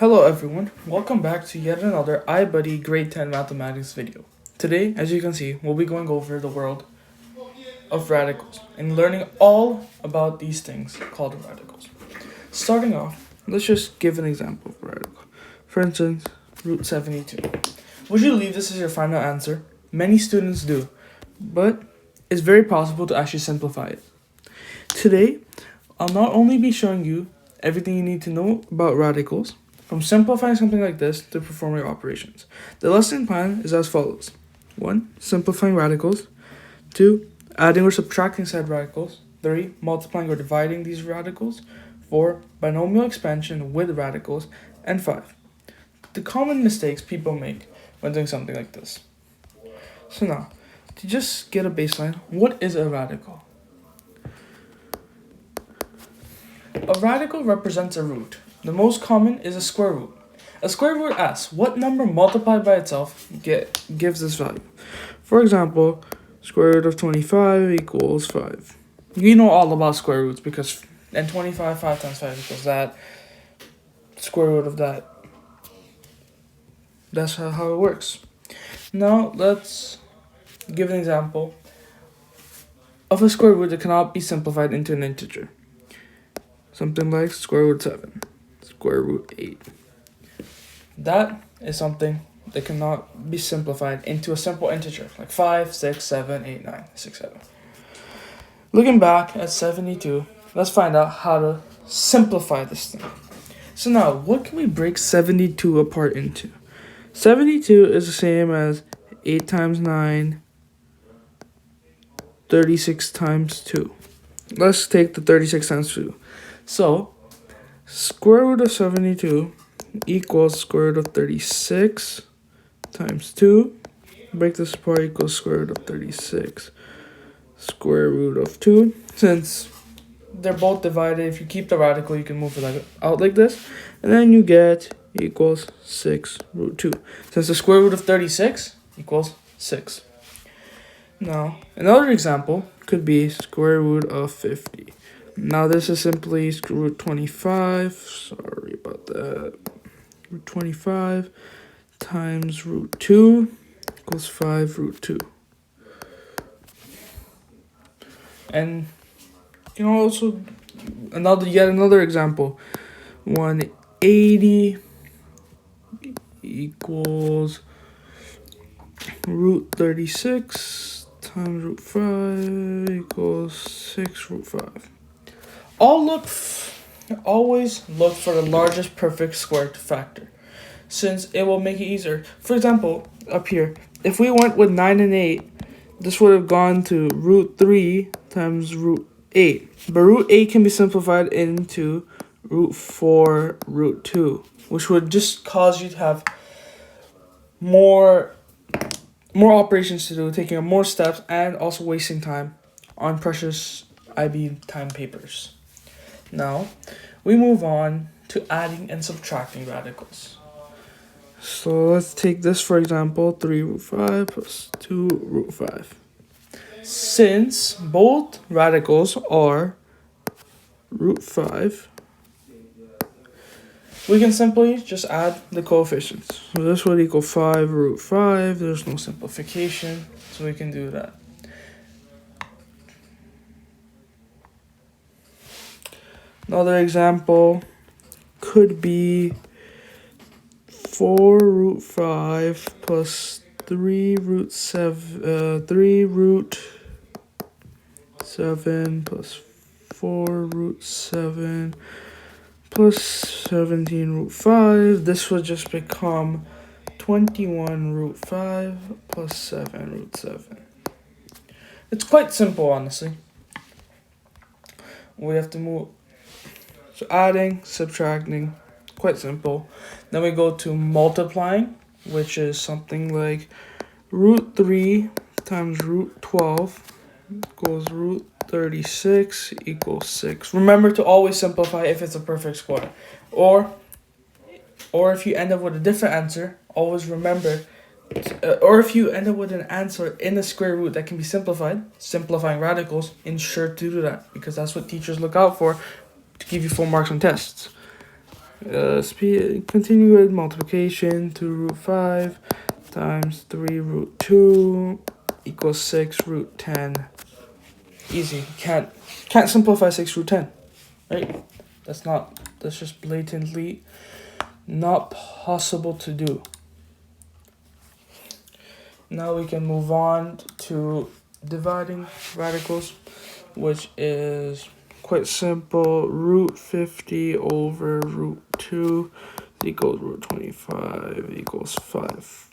Hello everyone, welcome back to yet another iBuddy Grade 10 Mathematics video. Today, as you can see, we'll be going over the world of radicals and learning all about these things called radicals. Starting off, let's just give an example of a radical. For instance, root 72. Would you leave this as your final answer? Many students do, but it's very possible to actually simplify it. Today, I'll not only be showing you everything you need to know about radicals, from simplifying something like this to performing operations. The lesson plan is as follows. 1. Simplifying radicals. 2. Adding or subtracting said radicals. 3. Multiplying or dividing these radicals. 4. Binomial expansion with radicals. And 5. The common mistakes people make when doing something like this. So now, to just get a baseline, what is a radical? A radical represents a root. The most common is a square root. A square root asks, what number multiplied by itself gives this value? For example, square root of 25 equals 5. You know all about square roots because, and 25, 5 times 5 equals that. Square root of that. That's how it works. Now, let's give an example of a square root that cannot be simplified into an integer. Something like square root 7. Square root 8. That is something that cannot be simplified into a simple integer like 5, 6, 7, 8, 9, 6, 7. Looking back at 72, let's find out how to simplify this thing. So now, what can we break 72 apart into? 72 is the same as 8 times 9, 36 times 2. Let's take the 36 times 2. So, square root of 72 equals square root of 36 times 2. Break this apart equals square root of 36 square root of 2. Since they're both divided, if you keep the radical, you can move it out like this. And then you get equals 6 root 2. Since the square root of 36 equals 6. Now, another example could be square root of 50. Now this is simply root 25, sorry about that, root 25 times root 2 equals 5 root 2. And you know also yet another example, 180 equals root 36 times root 5 equals 6 root 5. Always look for the largest perfect squared factor, since it will make it easier. For example, up here, if we went with 9 and 8, this would have gone to root 3 times root 8. But root 8 can be simplified into root 4 root 2, which would just cause you to have more operations to do, taking up more steps, and also wasting time on precious IB time papers. Now, we move on to adding and subtracting radicals. So let's take this for example, 3 root 5 plus 2 root 5. Since both radicals are root 5, we can simply just add the coefficients. So this would equal 5 root 5. There's no simplification, so we can do that. Another example could be 4 root 5 plus 3 root 7 plus 4 root 7 plus 17 root 5. This would just become 21 root 5 plus 7 root 7. It's quite simple, honestly. We have to move. So adding, subtracting, quite simple. Then we go to multiplying, which is something like root 3 times root 12 equals root 36 equals 6. Remember to always simplify if it's a perfect square. Or if you end up with a different answer, always remember, or if you end up with an answer in a square root that can be simplified, simplifying radicals, ensure to do that because that's what teachers look out for to give you full marks on tests. Continue with multiplication. 2 root 5 times 3 root 2 equals 6 root 10. Easy. Can't simplify 6 root 10, right? That's just blatantly not possible to do. Now we can move on to dividing radicals, which is quite simple. Root 50 over root 2 equals root 25 equals 5.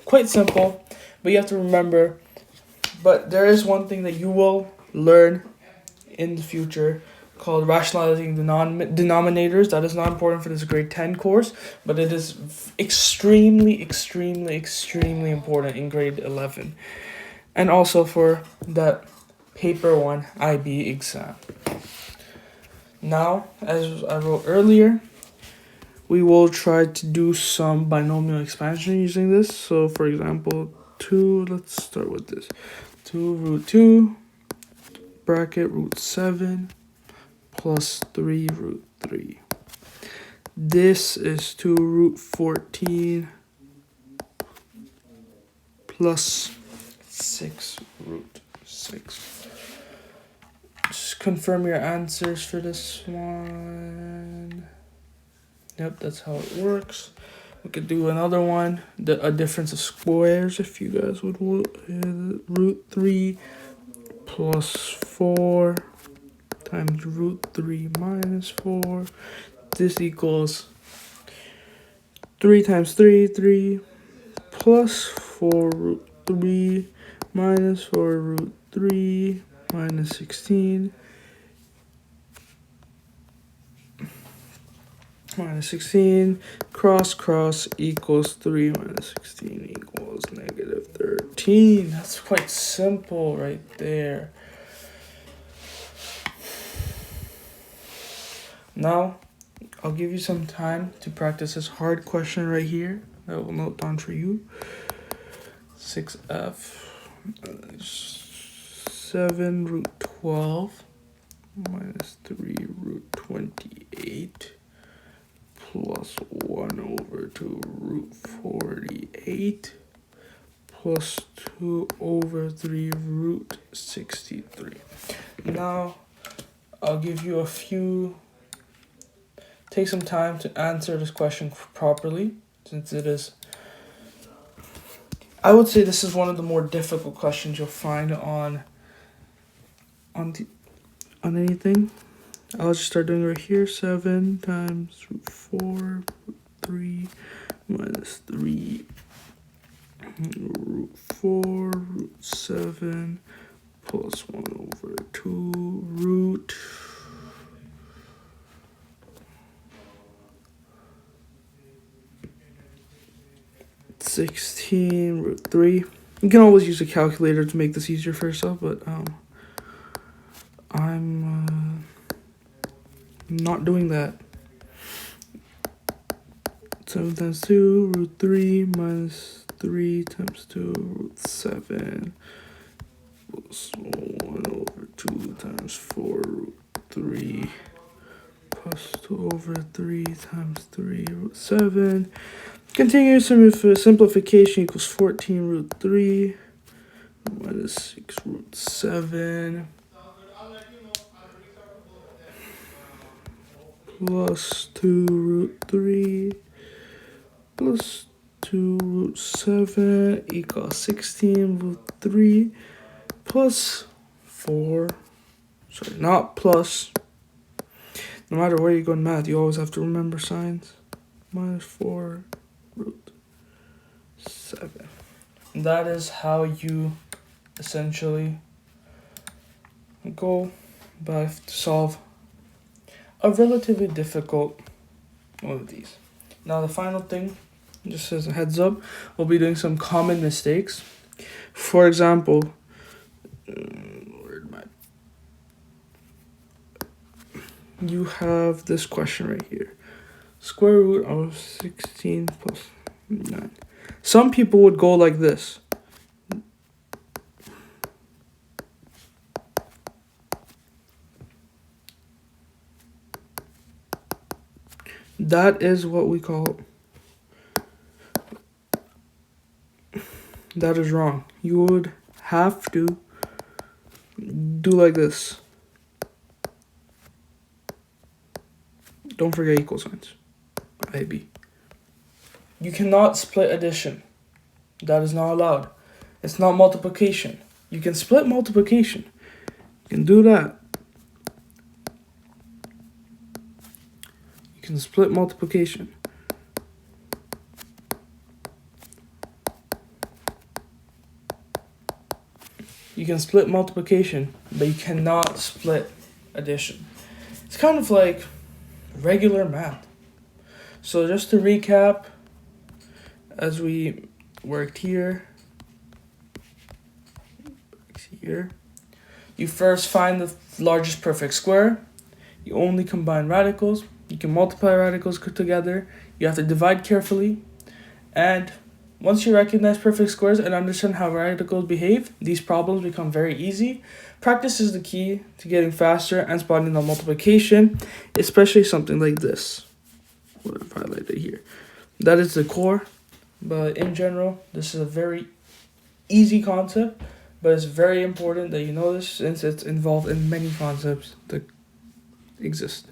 Quite simple, but you have to remember. But there is one thing that you will learn in the future called rationalizing denominators. That is not important for this grade 10 course, but it is extremely important in grade 11. And also for that paper 1 IB exam. Now, as I wrote earlier, we will try to do some binomial expansion using this. So for example, let's start with this. 2 root 2 bracket root 7 plus 3 root 3. This is 2 root 14 plus 6 root 6. Just confirm your answers for this one. Yep, that's how it works. We could do another one, a difference of squares, if you guys would root 3 plus 4 times root 3 minus 4. This equals 3 times 3 plus 4 root 3 minus 4 root 3 minus 16 minus 16 cross equals 3 minus 16 equals negative 13. That's quite simple right there. Now I'll give you some time to practice this hard question right here that I will note down for you. 6f 7 root 12 minus 3 root 28 plus 1 over 2 root 48 plus 2 over 3 root 63. Now I'll give you take some time to answer this question properly, since it is, I would say this is one of the more difficult questions you'll find on anything. I'll just start doing it right here. 7 times root 4 root 3 minus 3 root 4 root 7 plus 1 over 2 root 16 root 3. You can always use a calculator to make this easier for yourself, but I'm not doing that. 7 times 2 root 3 minus 3 times 2 root 7 plus 1 over 2 times 4 root 3 plus 2 over 3 times 3 root 7. Continuous simplification equals 14 root 3 minus 6 root 7 plus 2 root 3 plus 2 root 7 equals 16 root 3 plus 4. Sorry, not plus. No matter where you go in math, you always have to remember signs. Minus 4 root 7. That is how you essentially go by to solve a relatively difficult one of these. Now the final thing, just as a heads up, we'll be doing some common mistakes. For example, you have this question right here. Square root of 16 plus 9. Some people would go like this. That is what we call. That is wrong. You would have to do like this. Don't forget equal signs. IB. You cannot split addition. That is not allowed. It's not multiplication. You can split multiplication. You can do that. You can split multiplication. You can split multiplication, but you cannot split addition. It's kind of like regular math. So just to recap, as we worked here, you first find the largest perfect square. You only combine radicals. You can multiply radicals together. You have to divide carefully. And once you recognize perfect squares and understand how radicals behave, these problems become very easy. Practice is the key to getting faster and spotting the multiplication, especially something like this. What I've highlighted here. That is the core, but in general, this is a very easy concept, but it's very important that you know this since it's involved in many concepts that exist.